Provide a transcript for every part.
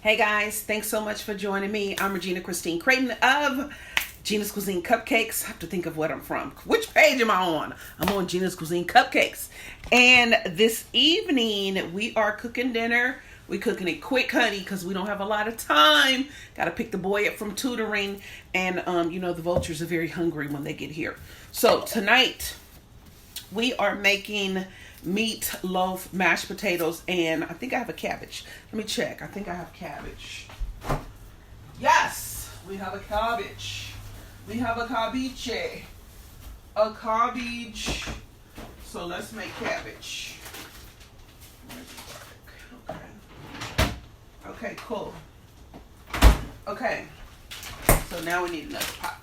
Hey guys, thanks so much for joining me. I'm Regina Christine Crayton of Gina's Cuisine Cupcakes. I have to think of what I'm from. Which page am I on? I'm on Gina's Cuisine Cupcakes. And this evening, we are cooking dinner. We're cooking it quick, honey, because we don't have a lot of time. Got to pick the boy up from tutoring. And, the vultures are very hungry when they get here. So tonight, we are making meatloaf, mashed potatoes, and I think I have a cabbage. Let me check. I think I have cabbage. Yes, we have a cabbage. We have a cabbage. A cabbage. So let's make cabbage. Okay. Okay, cool. Okay. So now we need another pot.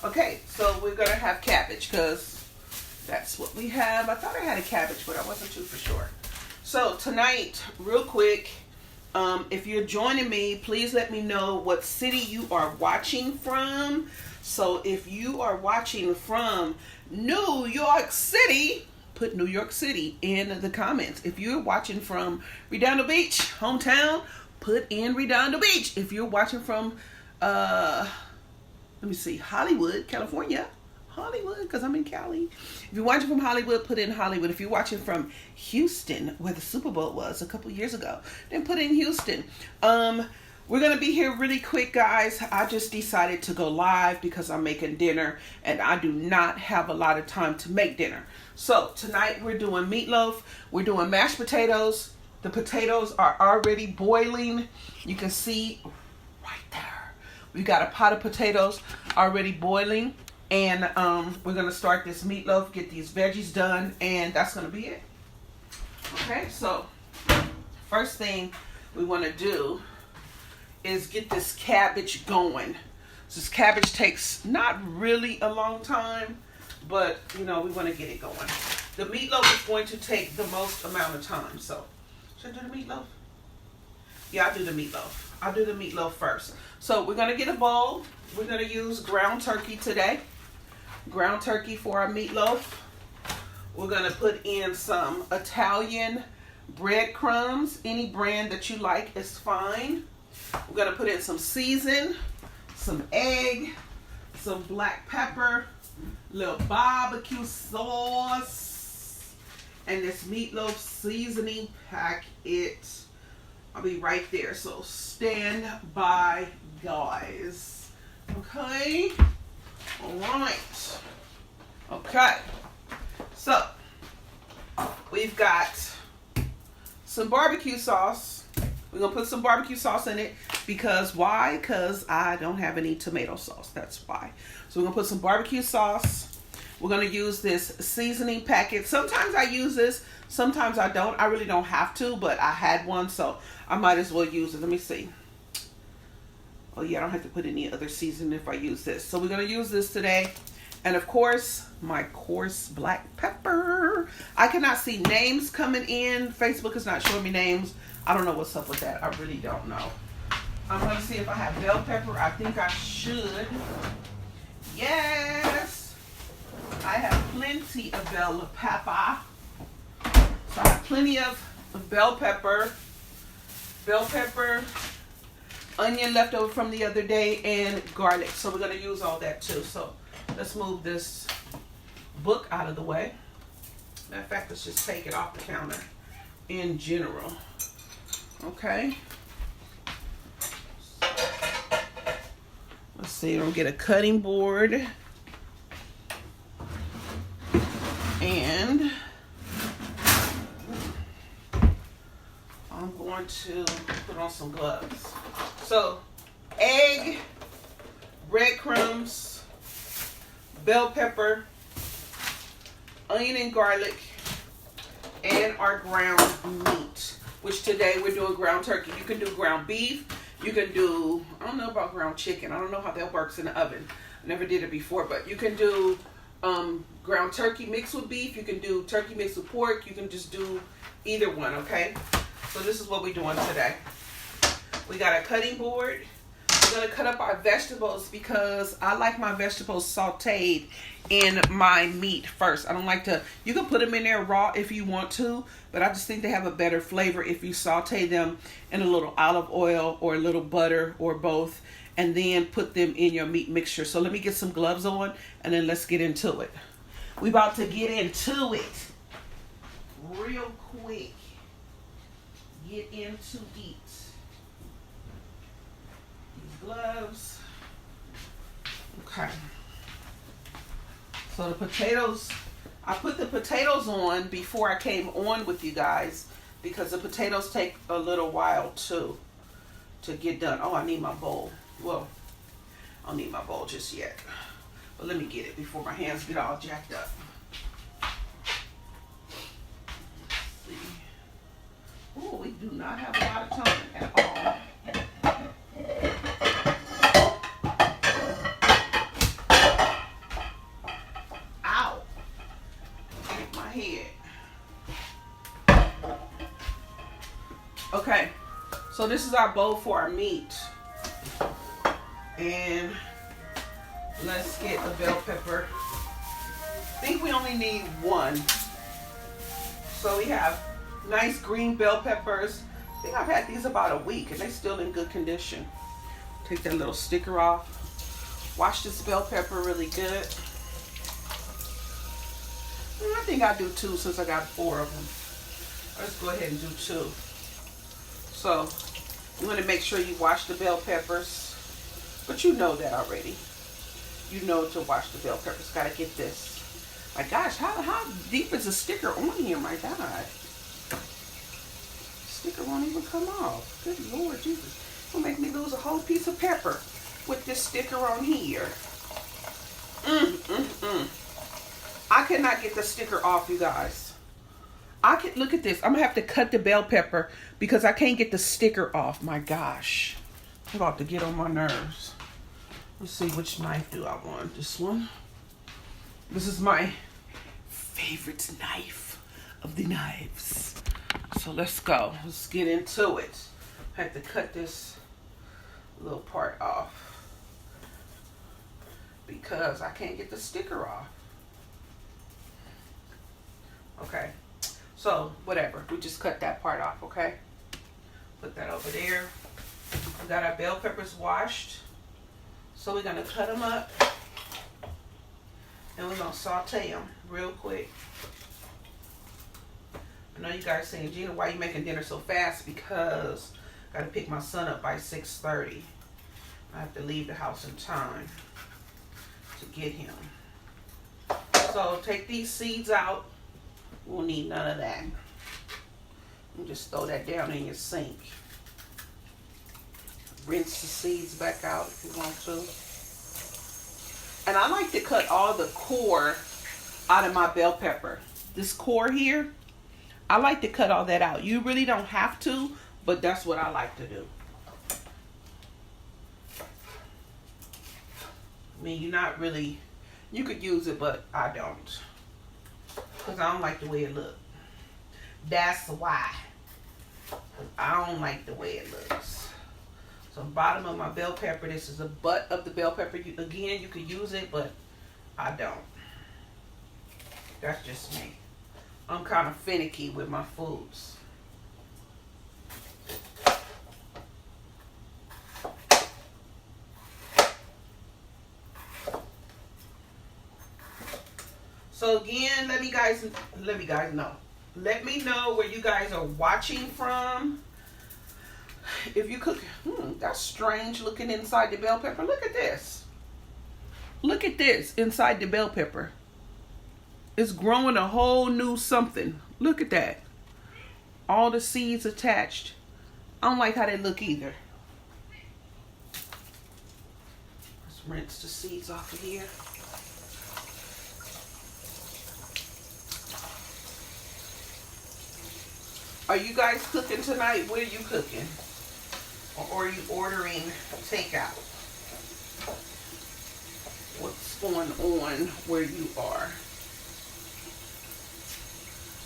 Okay, so we're going to have cabbage because that's what we have. I thought I had a cabbage, but I wasn't too for sure. So tonight, real quick, if you're joining me, please let me know what city you are watching from. So if you are watching from New York City, put New York City in the comments. If you're watching from Redondo Beach, hometown, put in Redondo Beach. If you're watching from, Hollywood, California, Hollywood, because I'm in Cali. If you're watching from Hollywood, put in Hollywood. If you're watching from Houston, where the Super Bowl was a couple years ago, then put in Houston. We're going to be here really quick, guys. I just decided to go live because I'm making dinner, and I do not have a lot of time to make dinner. So tonight we're doing meatloaf. We're doing mashed potatoes. The potatoes are already boiling. You can see right there. We've got a pot of potatoes already boiling. And we're going to start this meatloaf, get these veggies done, and that's going to be it. Okay, so first thing we want to do is get this cabbage going. So this cabbage takes not really a long time, but, we want to get it going. The meatloaf is going to take the most amount of time. So, should I do the meatloaf? Yeah, I'll do the meatloaf. I'll do the meatloaf first. So we're going to get a bowl. We're going to use ground turkey today. Ground turkey for our meatloaf. We're going to put in some Italian breadcrumbs. Any brand that you like is fine. We're going to put in some season, some egg, some black pepper, little barbecue sauce, and this meatloaf seasoning packet. I'll be right there, so stand by, guys. Okay. All right. Okay. So, we've got some barbecue sauce. We're going to put some barbecue sauce in it because why? Because I don't have any tomato sauce. That's why. So, we're going to put some barbecue sauce. We're going to use this seasoning packet. Sometimes I use this. Sometimes I don't. I really don't have to, but I had one, so I might as well use it. Let me see. Oh yeah, I don't have to put any other seasoning if I use this. So we're going to use this today. And of course, my coarse black pepper. I cannot see names coming in. Facebook is not showing me names. I don't know what's up with that. I really don't know. I'm going to see if I have bell pepper. I think I should. Yes. I have plenty of bell pepper. So I have plenty of bell pepper. Bell pepper. Onion left over from the other day, and garlic. So we're going to use all that too. So let's move this book out of the way. Matter of fact, let's just take it off the counter in general. Okay. Let's see. We'll get a cutting board. And I'm going to put on some gloves. So, egg, breadcrumbs, bell pepper, onion and garlic, and our ground meat, which today we're doing ground turkey. You can do ground beef. You can do, I don't know about ground chicken. I don't know how that works in the oven. I never did it before, but you can do ground turkey mixed with beef. You can do turkey mixed with pork. You can just do either one, okay? So this is what we're doing today. We got a cutting board. we're gonna cut up our vegetables because I like my vegetables sauteed in my meat first. I don't like to, you can put them in there raw if you want to, but I just think they have a better flavor if you saute them in a little olive oil or a little butter or both, and then put them in your meat mixture. So let me get some gloves on and then let's get into it. We about to get into it real quick. Get into it. Gloves. Okay. So the potatoes, I put the potatoes on before I came on with you guys because the potatoes take a little while to get done. Oh, I need my bowl. Well, I don't need my bowl just yet. But let me get it before my hands get all jacked up. Let's see. Oh, we do not have a lot of time at all. Okay, so this is our bowl for our meat. And let's get a bell pepper. I think we only need one. So we have nice green bell peppers. I think I've had these about a week and they're still in good condition. Take that little sticker off. Wash this bell pepper really good. I think I do two since I got 4 of them. Let's go ahead and do 2. So you want to make sure you wash the bell peppers, but you know that already. You know to wash the bell peppers. Got to get this. My gosh, how deep is the sticker on here? My God, sticker won't even come off. Good Lord Jesus, it'll make me lose a whole piece of pepper with this sticker on here. I cannot get the sticker off, you guys. I can look at this. I'm gonna have to cut the bell pepper because I can't get the sticker off. My gosh, I'm about to get on my nerves. Let's see, which knife do I want? This one. This is my favorite knife of the knives. So let's go. Let's get into it. I have to cut this little part off because I can't get the sticker off. Okay. So, whatever. We just cut that part off, okay? Put that over there. We got our bell peppers washed. So, we're going to cut them up. And we're going to saute them real quick. I know you guys saying, Gina, why are you making dinner so fast? Because I got to pick my son up by 6:30. I have to leave the house in time to get him. So, take these seeds out. We'll need none of that. You just throw that down in your sink. Rinse the seeds back out if you want to. And I like to cut all the core out of my bell pepper. This core here, I like to cut all that out. You really don't have to, but that's what I like to do. I mean, you're not really, you could use it, but I don't. Because I don't like the way it looks. That's why. I don't like the way it looks. So bottom of my bell pepper, this is the butt of the bell pepper. Again, you could use it, but I don't. That's just me. I'm kind of finicky with my foods. So again, let me know where you guys are watching from. If you cook, that's strange looking inside the bell pepper. Look at this. Look at this inside the bell pepper. It's growing a whole new something. Look at that. All the seeds attached. I don't like how they look either. Let's rinse the seeds off of here. Are you guys cooking tonight? Where are you cooking? Or are you ordering takeout? What's going on where you are?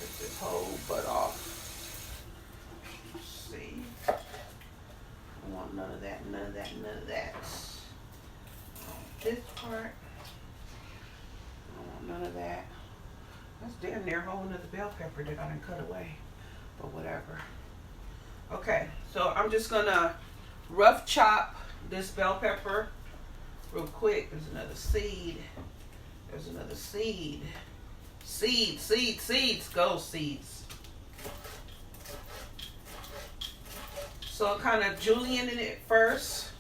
Take this whole butt off. Let's see. want none of that, none of that, none of that. This part, I don't want none of that. That's damn near a whole nother bell pepper that I done cut away, but whatever. Okay, so I'm just gonna rough chop this bell pepper real quick. There's another seed. There's another seed. Seeds, seeds, seeds. Go seeds. So I'm kind of julienning it first,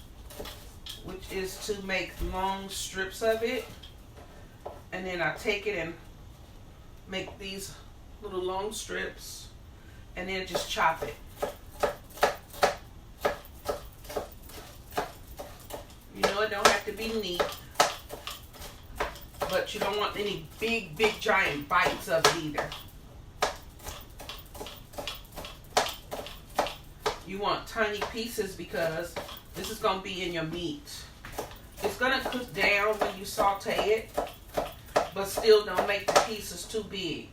which is to make long strips of it. And then I take it and make these little long strips and then just chop it. You know, it don't have to be neat, but you don't want any big giant bites of it either. You want tiny pieces because this is going to be in your meat. It's going to cook down when you saute it, but still don't make the pieces too big.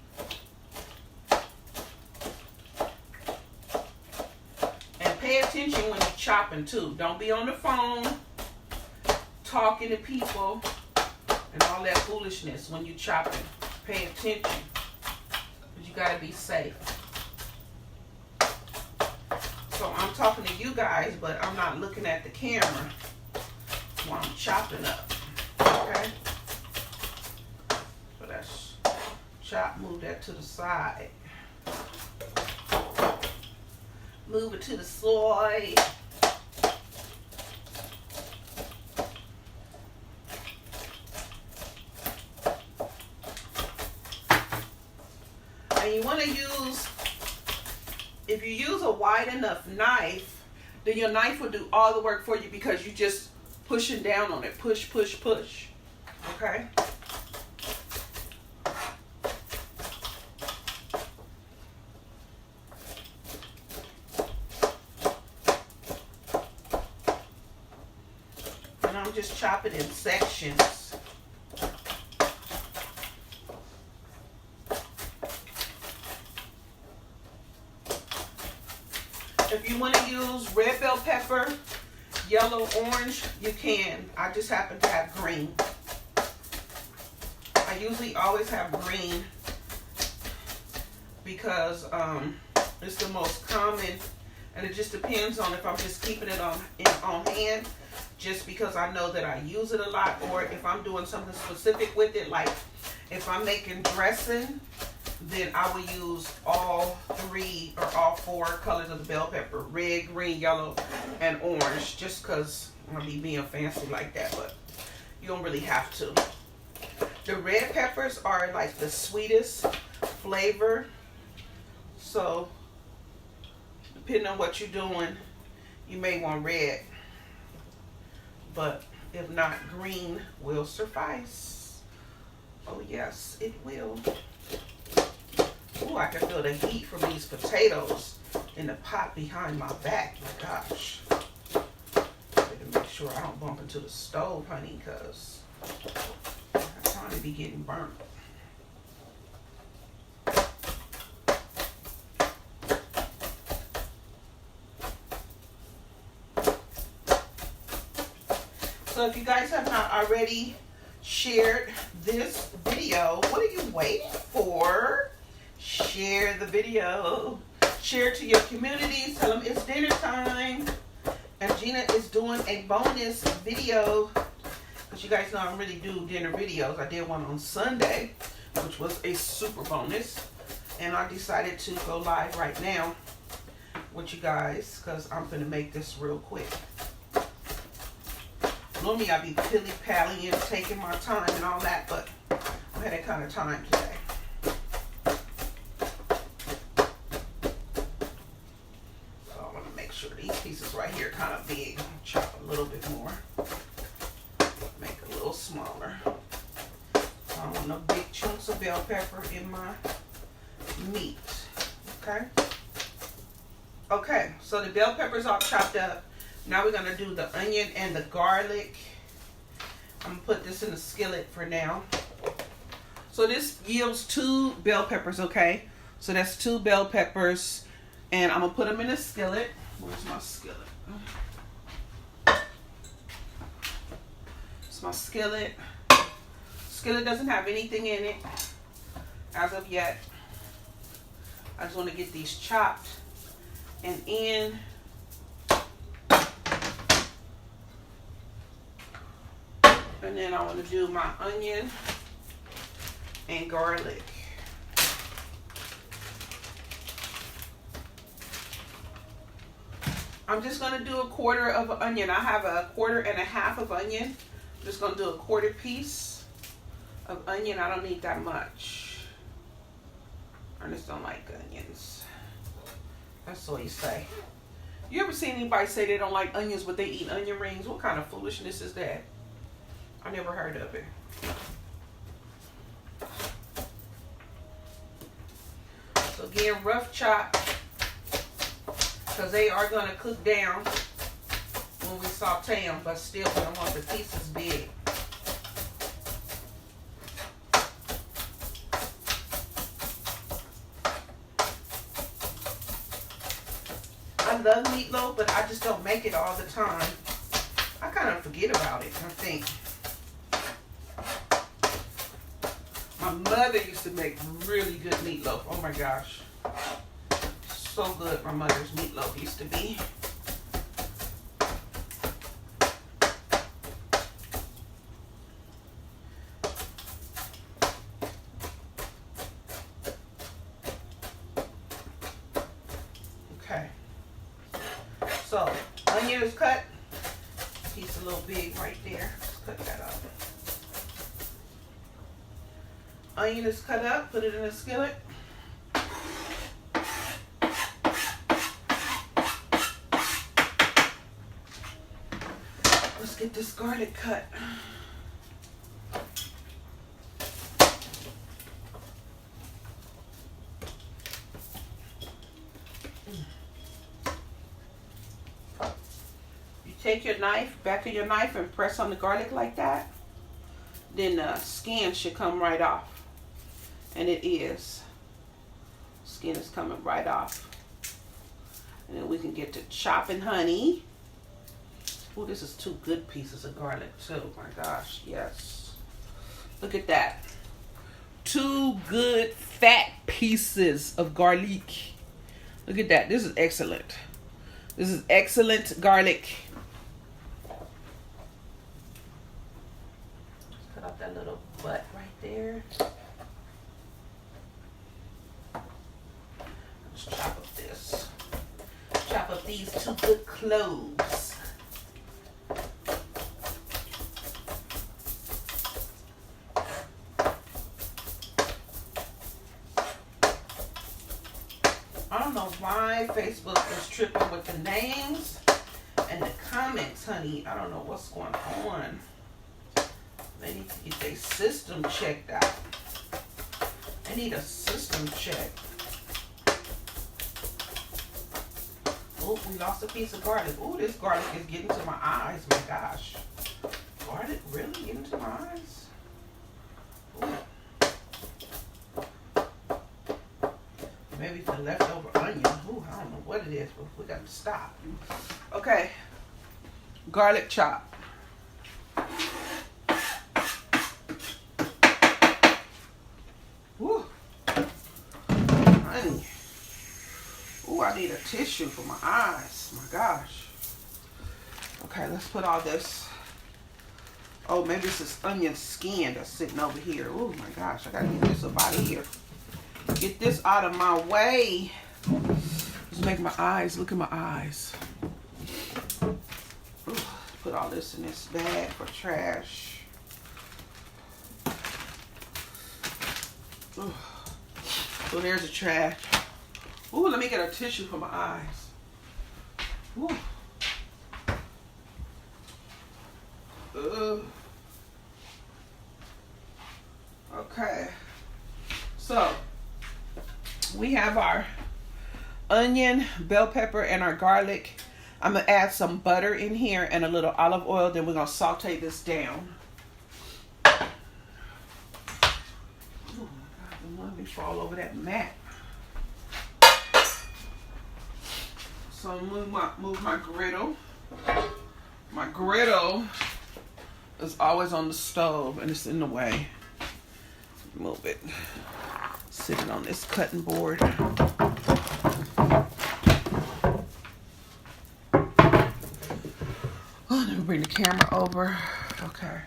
And pay attention when you're chopping too. Don't be on the phone talking to people and all that foolishness when you're chopping. Pay attention, but you got to be safe. So I'm talking to you guys, but I'm not looking at the camera while I'm chopping up. Okay? So that's chop, move that to the side. Move it to the side. And you want to use, if you use a wide enough knife, then your knife will do all the work for you because you're just pushing down on it. Push, push, push. Okay? And I'm just chopping in sections. If you want to use red bell pepper, yellow, orange, you can. I just happen to have green. I usually always have green because it's the most common, and it just depends on if I'm just keeping it on hand, just because I know that I use it a lot, or if I'm doing something specific with it, like if I'm making dressing, then I will use all 3 or all 4 colors of the bell pepper: red, green, yellow, and orange, just because I'm going to be being fancy like that, but you don't really have to. The red peppers are like the sweetest flavor, so depending on what you're doing, you may want red, but if not, green will suffice. Oh yes, it will. Ooh, I can feel the heat from these potatoes in the pot behind my back. My gosh. Better make sure I don't bump into the stove, honey, because I'm trying to be getting burnt. So if you guys have not already shared this video, what are you waiting for? Share the video. Share it to your communities. Tell them it's dinner time. And Gina is doing a bonus video. Because you guys know I really do dinner videos. I did one on Sunday, which was a super bonus. And I decided to go live right now with you guys, because I'm going to make this real quick. Normally I'd be pilly-pallying and taking my time and all that, but I had that kind of time today. These pieces right here kind of big. Chop a little bit more. Make it a little smaller. I don't want no big chunks of bell pepper in my meat. Okay? Okay, so the bell pepper's all chopped up. Now we're going to do the onion and the garlic. I'm going to put this in the skillet for now. So this yields 2 bell peppers, okay? So that's 2 bell peppers. And I'm going to put them in a skillet. Where's my skillet? my skillet. Skillet doesn't have anything in it as of yet. I just want to get these chopped and in. And then I want to do my onion and garlic. I'm just going to do a quarter of an onion. I have a 1.5 of onion. I'm just going to do a 1/4 piece of onion. I don't need that much. I just don't like onions. That's what you say. You ever seen anybody say they don't like onions but they eat onion rings? What kind of foolishness is that? I never heard of it. So again, rough chop, because they are going to cook down when we saute them, but still we don't want the pieces big. I love meatloaf, but I just don't make it all the time. I kind of forget about it, I think. My mother used to make really good meatloaf. Oh my gosh. So good my mother's meatloaf used to be. Okay. So, onion is cut. Piece a little big right there. Let's cut that up. Onion is cut up. Put it in a skillet. Let's get this garlic cut. You take your knife, back of your knife, and press on the garlic like that. Then the skin should come right off. And it is. Skin is coming right off. And then we can get to chopping honey. Oh, this is 2 good pieces of garlic too. My gosh, yes. Look at that. 2 good fat pieces of garlic. Look at that. This is excellent. This is excellent garlic. Just cut out that little butt right there. Let's chop up this. Chop up these 2 good cloves. I don't know why Facebook is tripping with the names and the comments, honey. I don't know what's going on. They need to get their system checked out. They need a system check. Oh, we lost a piece of garlic. Oh, this garlic is getting to my eyes. My gosh. Garlic really getting to my eyes? Ooh. Maybe the leftover onion. Ooh, I don't know what it is, but we got to stop. Okay. Garlic chop. Ooh. Honey. Ooh, I need a tissue for my eyes. My gosh. Okay, let's put all this. Oh, maybe it's this onion skin that's sitting over here. Oh my gosh, I gotta get this up out of here. Get this out of my way. Just make my eyes, look at my eyes. Ooh, put all this in this bag for trash. Ooh. So there's the trash. Ooh, let me get a tissue for my eyes. Ooh. Okay. So, we have our onion, bell pepper, and our garlic. I'm going to add some butter in here and a little olive oil. Then we're going to saute this down. Oh, my God. Don't let me fall over that mat. So, move my griddle. My griddle is always on the stove and it's in the way. Move it. Sitting on this cutting board. Oh, let me bring the camera over. Okay.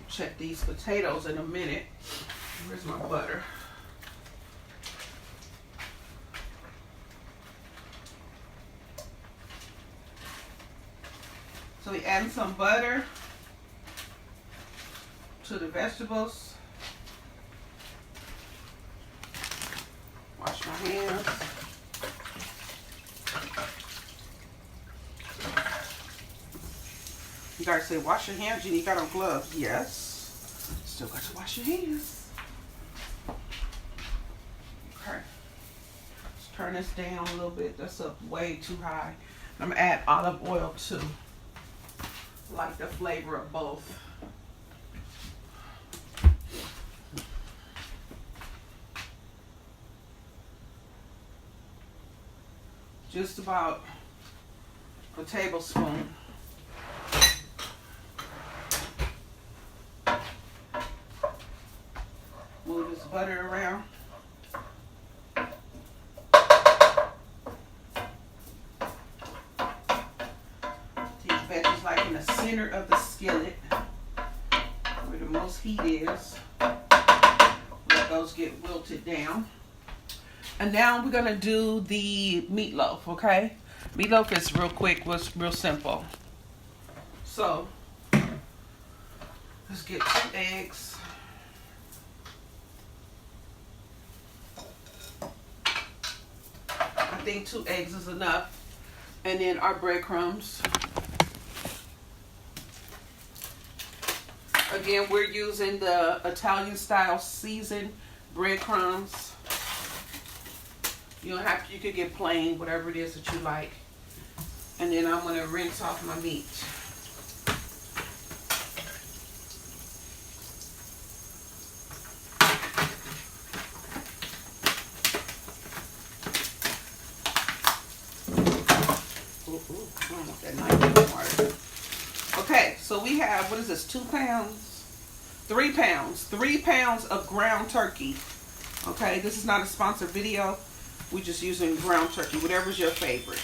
Check these potatoes in a minute. Where's my butter? So we add some butter to the vegetables. Wash my hands. You guys say, wash your hands, Jeannie, you got on gloves. Yes. Still got to wash your hands. Okay. Let's turn this down a little bit. That's up way too high. I'm going to add olive oil too. Like the flavor of both. Just about a tablespoon. Move this butter around. These veggies like in the center of the skillet, where the most heat is. Let those get wilted down. And now we're gonna do the meatloaf, okay? Meatloaf is real quick, was real simple. So let's get 2 eggs. I think 2 eggs is enough. And then our breadcrumbs. Again, we're using the Italian style seasoned breadcrumbs. You don't have to, you could get plain, whatever it is that you like. And then I'm gonna rinse off my meat. I don't want that knife anymore. Okay, so we have, what is this, 2 pounds? 3 pounds. 3 pounds of ground turkey. Okay, this is not a sponsored video. We're just using ground turkey, whatever's your favorite.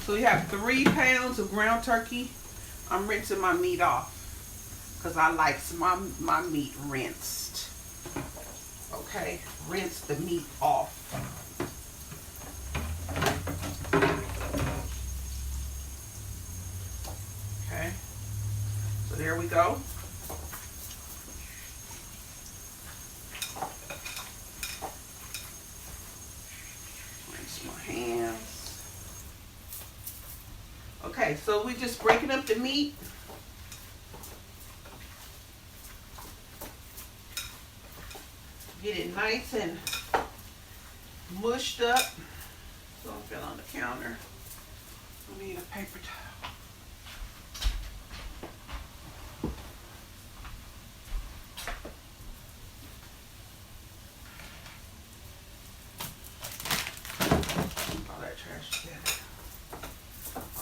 So we have 3 pounds of ground turkey. I'm rinsing my meat off because I like my meat rinsed. Okay, rinse the meat off. Okay, so there we go. Okay, so we just breaking up the meat. Get it nice and mushed up. Don't fell on the counter. We need a paper towel. All that trash together.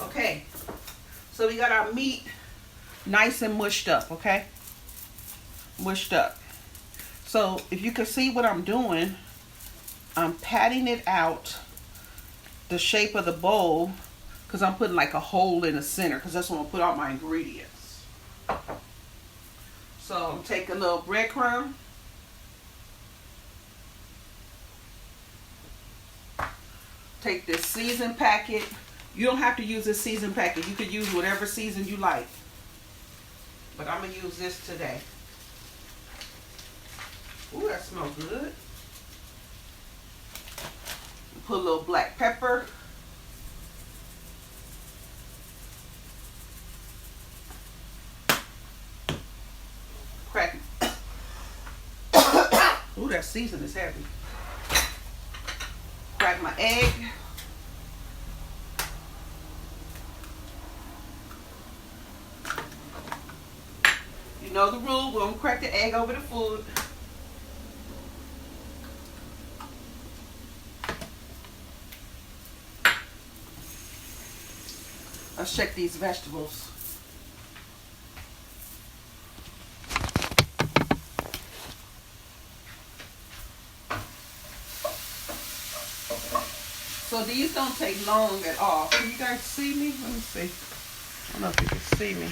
Okay, so we got our meat nice and mushed up, okay? Mushed up. So if you can see what I'm doing, I'm patting it out the shape of the bowl because I'm putting like a hole in the center because that's when I'll put all my ingredients. So I'm taking a little breadcrumb. Take this season packet. You don't have to use this season packet. You could use whatever season you like. But I'm going to use this today. Ooh, that smells good. Put a little black pepper. Crack. Ooh, that season is heavy. Crack my egg. You know the rule, we don't crack the egg over the food. Let's check these vegetables. So these don't take long at all. Can you guys see me? Let me see. I don't know if you can see me.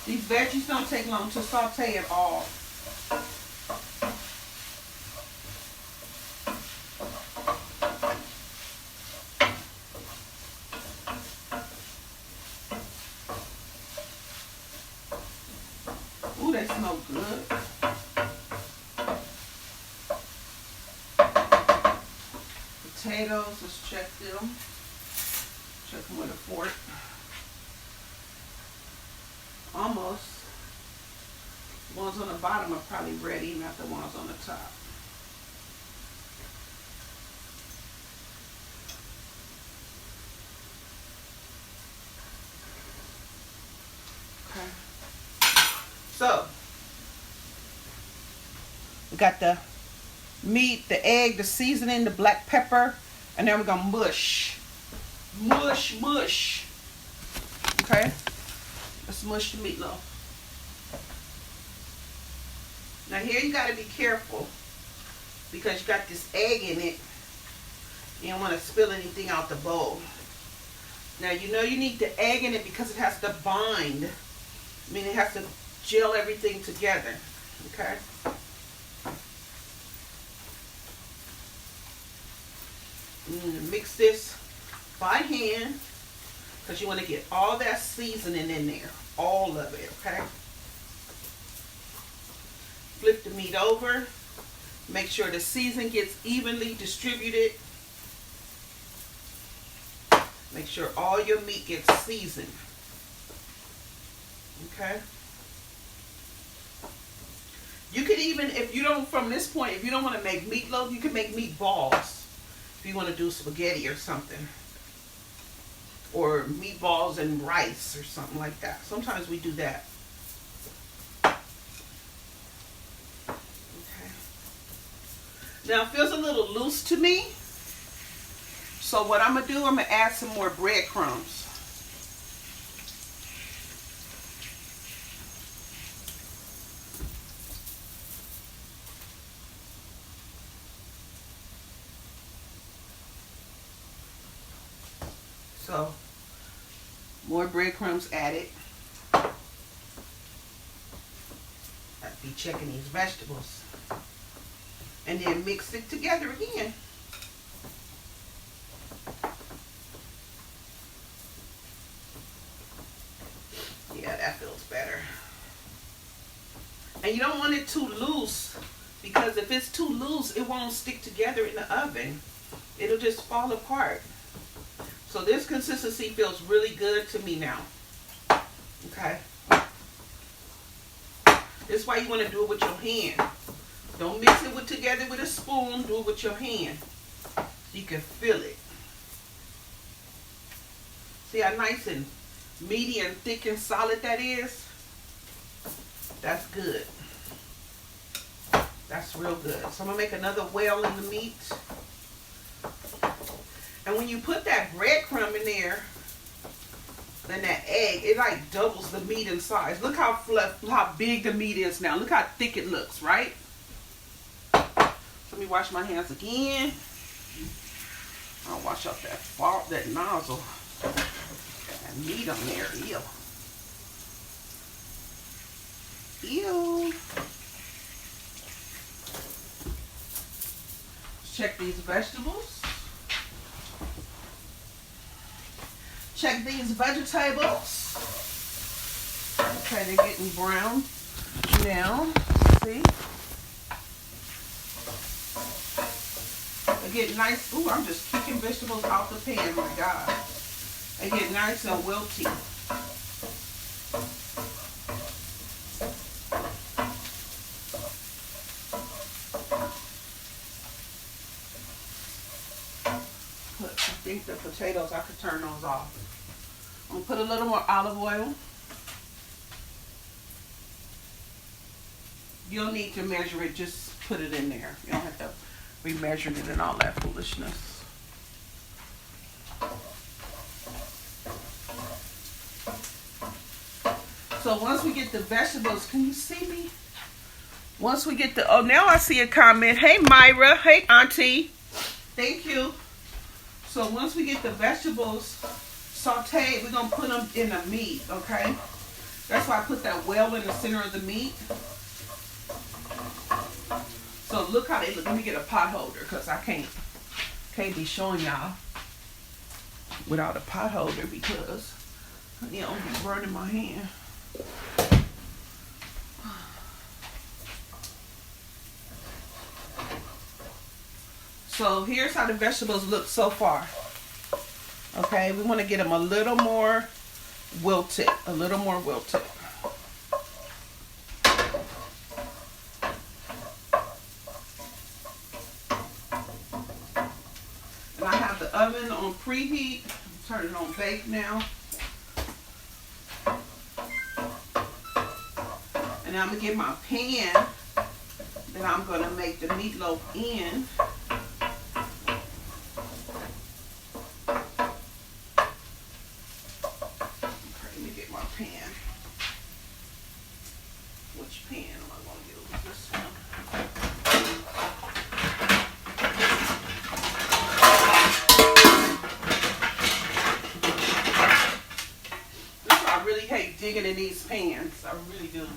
These veggies don't take long to saute at all. Ooh, they smell good. Potatoes, let's check them. Check them with a fork. Almost. The ones on the bottom are probably ready, not the ones on the top. Okay. So, we got the meat, the egg, the seasoning, the black pepper, and then we're gonna mush. Mush, mush. Okay? Let's mush the meatloaf. Now here you gotta be careful because you got this egg in it. You don't want to spill anything out the bowl. Now you know you need the egg in it because it has to bind. I mean, it has to gel everything together. Okay? Mix this by hand because you want to get all that seasoning in there. All of it, okay? Flip the meat over. Make sure the seasoning gets evenly distributed. Make sure all your meat gets seasoned. Okay? You could even, if you don't, from this point, if you don't want to make meatloaf, you can make meatballs. If you want to do spaghetti or something. Or meatballs and rice or something like that. Sometimes we do that. Okay. Now it feels a little loose to me. So what I'm going to do, I'm going to add some more breadcrumbs. So, more breadcrumbs added. I'll be checking these vegetables. And then mix it together again. Yeah, that feels better. And you don't want it too loose because if it's too loose, it won't stick together in the oven. It'll just fall apart. So this consistency feels really good to me now. Okay. This is why you want to do it with your hand. Don't mix it together with a spoon. Do it with your hand. So you can feel it. See how nice and meaty and thick and solid that is? That's good. That's real good. So I'm going to make another well in the meat. And when you put that breadcrumb in there, then that egg, it like doubles the meat in size. Look how big the meat is now. Look how thick it looks, right? Let me wash my hands again. I'll wash out that nozzle. That meat on there. Ew. Ew. Let's check these vegetables. Check these vegetables. Okay, they're getting brown now. See? They get nice. Ooh, I'm just kicking vegetables out the pan. My God. They get nice and wilty. I think the potatoes, I could turn those off. I'm going to put a little more olive oil. You don't need to measure it, just put it in there. You don't have to be measuring it and all that foolishness. So once we get the vegetables, can you see me? Once we get the, oh, now I see a comment. Hey, Myra. Hey, Auntie. Thank you. So once we get the vegetables sauteed, we're going to put them in the meat, okay? That's why I put that well in the center of the meat. So look how they look. Let me get a pot holder because I can't be showing y'all without a pot holder because, you know, I'm burning my hand. So here's how the vegetables look so far. Okay, we want to get them a little more wilted, a little more wilted. And I have the oven on preheat. Turn it on bake now. And now I'm going to get my pan that I'm going to make the meatloaf in. Pan. Which pan am I going to use? This one. This one, I really hate digging in these pans. I really do.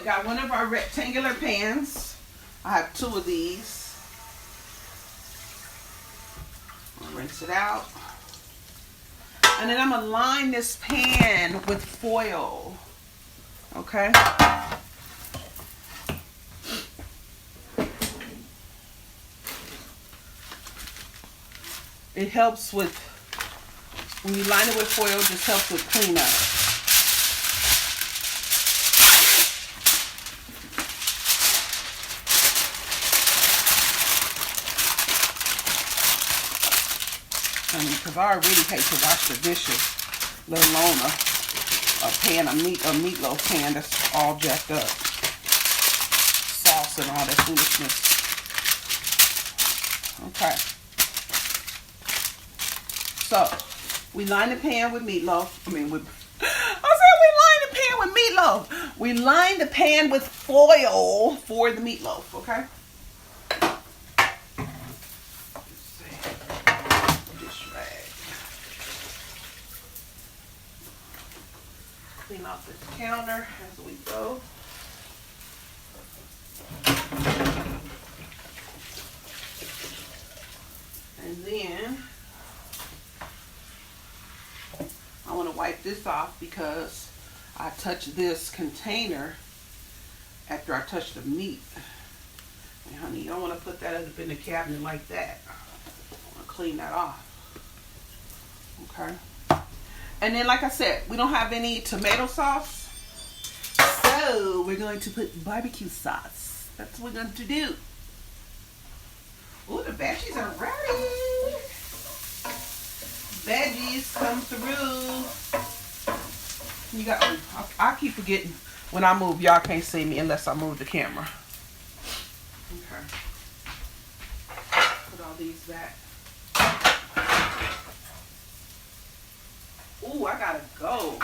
Got one of our rectangular pans. I have two of these. I'll rinse it out. And then I'm going to line this pan with foil. Okay? It helps with, when you line it with foil, it just helps with cleanup. Because I already hate to wash the dishes, let alone a pan, a meatloaf pan that's all jacked up. Sauce and all that foolishness. Okay. So, we line the pan with meatloaf. I said we line the pan with meatloaf. We line the pan with foil for the meatloaf, okay? Clean off this counter as we go. And then I want to wipe this off because I touched this container after I touched the meat. And honey, you don't want to put that up in the cabinet like that. I want to clean that off. Okay. And then, like I said, we don't have any tomato sauce. So, we're going to put barbecue sauce. That's what we're going to do. Ooh, the veggies are ready. Veggies come through. You got, I keep forgetting when I move. Y'all can't see me unless I move the camera. Okay. Put all these back. Ooh, I gotta go.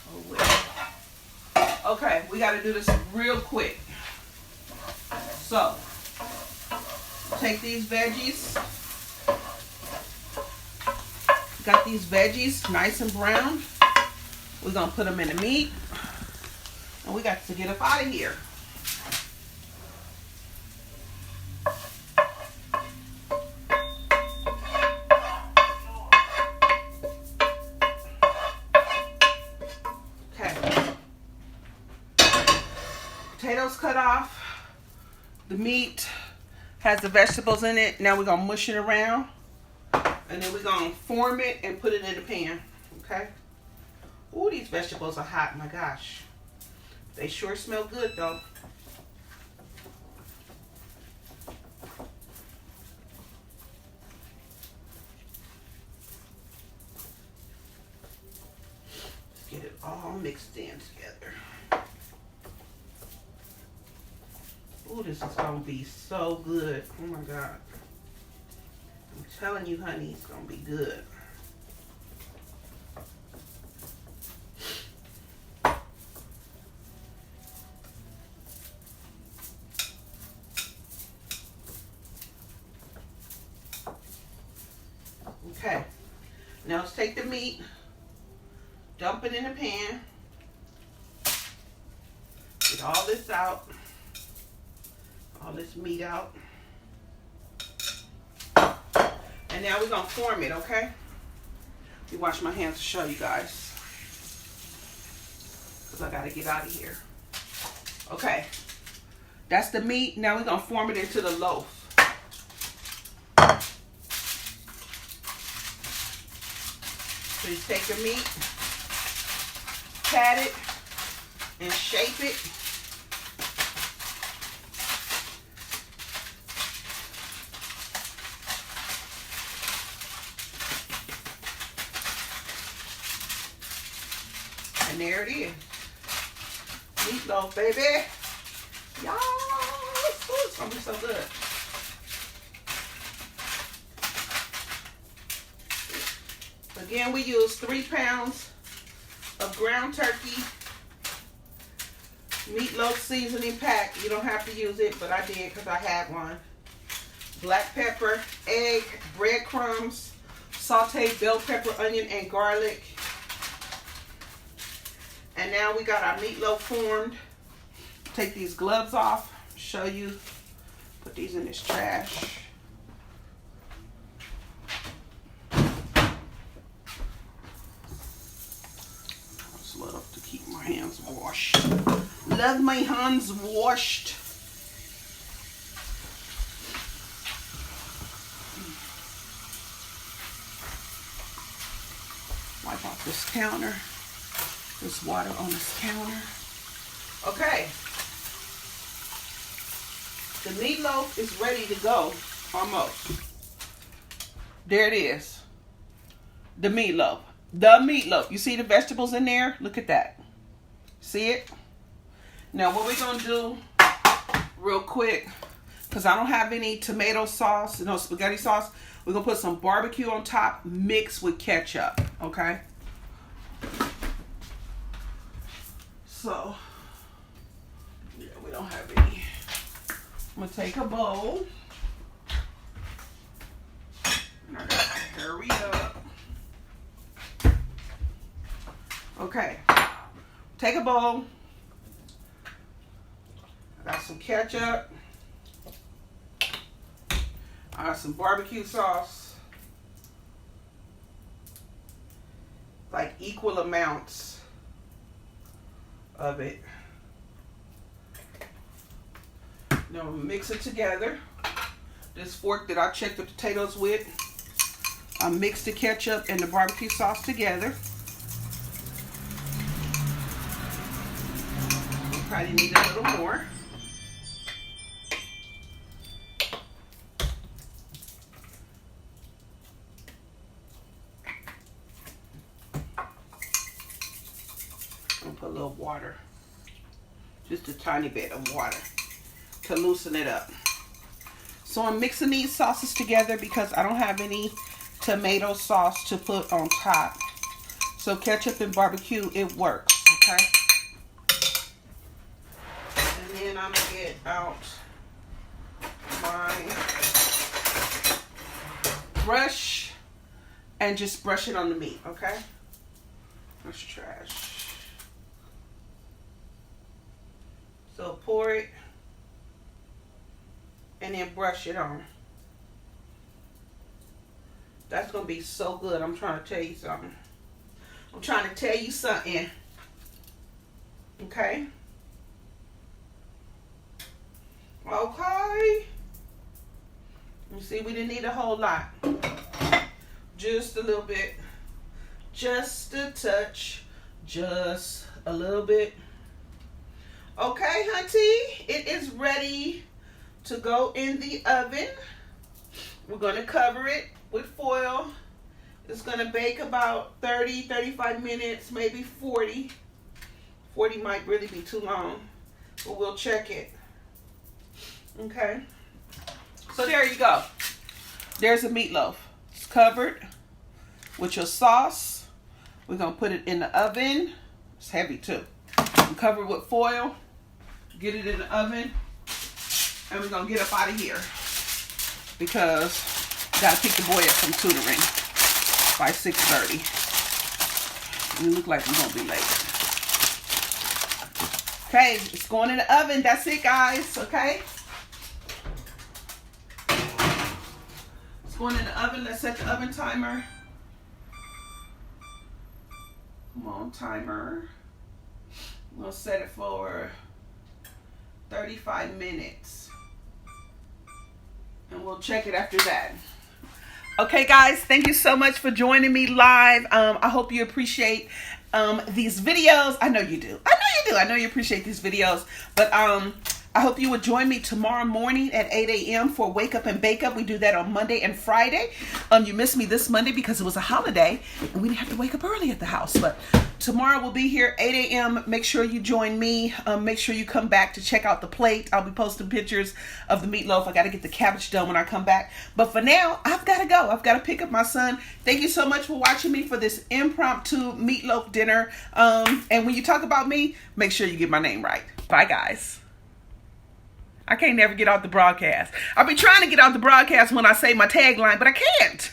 Oh, wait. Okay, we gotta do this real quick. So, take these veggies. Got these veggies nice and brown. We're gonna put them in the meat. And we got to get up out of here. Potatoes cut off. The meat has the vegetables in it. Now we're going to mush it around. And then we're going to form it and put it in the pan. Okay? Ooh, these vegetables are hot. My gosh. They sure smell good though. Let's get it all mixed in together. Oh, this is gonna be so good. Oh my God. I'm telling you, honey, it's gonna be good. Okay, now let's take the meat, dump it in a pan, get all this out, all this meat out, and now we're gonna form it, okay? Let me wash my hands to show you guys, because I gotta get out of here. Okay, that's the meat. Now we're gonna form it into the loaf. So you take your meat, pat it, and shape it. And there it is. Meatloaf, baby. Y'all, it's gonna be so good. Again, we use 3 pounds of ground turkey meatloaf seasoning pack. You don't have to use it, but I did because I had one. Black pepper, egg, breadcrumbs, sauteed bell pepper, onion, and garlic. And now we got our meatloaf formed. Take these gloves off, show you. Put these in this trash. Love to keep my hands washed. Love my hands washed. Wipe off this counter. This water on this counter. Okay. The meatloaf is ready to go. Almost. There it is. The meatloaf. The meatloaf. You see the vegetables in there? Look at that. See it? Now what we're going to do real quick, because I don't have any tomato sauce, no spaghetti sauce, we're going to put some barbecue on top mixed with ketchup. Okay? So, yeah, we don't have any. I'm going to take a bowl. And I got to hurry up. Okay, take a bowl. I got some ketchup. I got some barbecue sauce. Like equal amounts of it. Now mix it together. This fork that I checked the potatoes with, I mixed the ketchup and the barbecue sauce together. Probably need a little more. I'm gonna put a little water, just a tiny bit of water to loosen it up. So I'm mixing these sauces together because I don't have any tomato sauce to put on top. So ketchup and barbecue, it works, okay? And I'm gonna get out my brush and just brush it on the meat, okay? That's trash. So pour it and then brush it on. That's gonna be so good. I'm trying to tell you something. I'm trying to tell you something. Okay? Okay. You see, we didn't need a whole lot. Just a little bit. Just a touch. Just a little bit. Okay, hunty, it is ready to go in the oven. We're going to cover it with foil. It's going to bake about 30, 35 minutes, maybe 40. 40 might really be too long, but we'll check it. Okay. So there you go. There's a meatloaf. It's covered with your sauce. We're going to put it in the oven. It's heavy too. Cover it with foil. Get it in the oven. And we're going to get up out of here because I got to pick the boy up from tutoring by 6:30. And it looks like we're going to be late. Okay, it's going in the oven. That's it, guys. Okay. It's going in the oven. Let's set the oven timer. Come on, timer. We'll set it for 35 minutes. And we'll check it after that. Okay, guys, thank you so much for joining me live. I hope you appreciate these videos. I know you do. I know you appreciate these videos. But I hope you would join me tomorrow morning at 8 a.m. for Wake Up and Bake Up. We do that on Monday and Friday. You missed me this Monday because it was a holiday and we didn't have to wake up early at the house. But tomorrow we'll be here 8 a.m. Make sure you join me. Make sure you come back to check out the plate. I'll be posting pictures of the meatloaf. I got to get the cabbage done when I come back. But for now, I've got to go. I've got to pick up my son. Thank you so much for watching me for this impromptu meatloaf dinner. And when you talk about me, make sure you get my name right. Bye, guys. I can't never get out the broadcast. I'll be trying to get out the broadcast when I say my tagline, but I can't.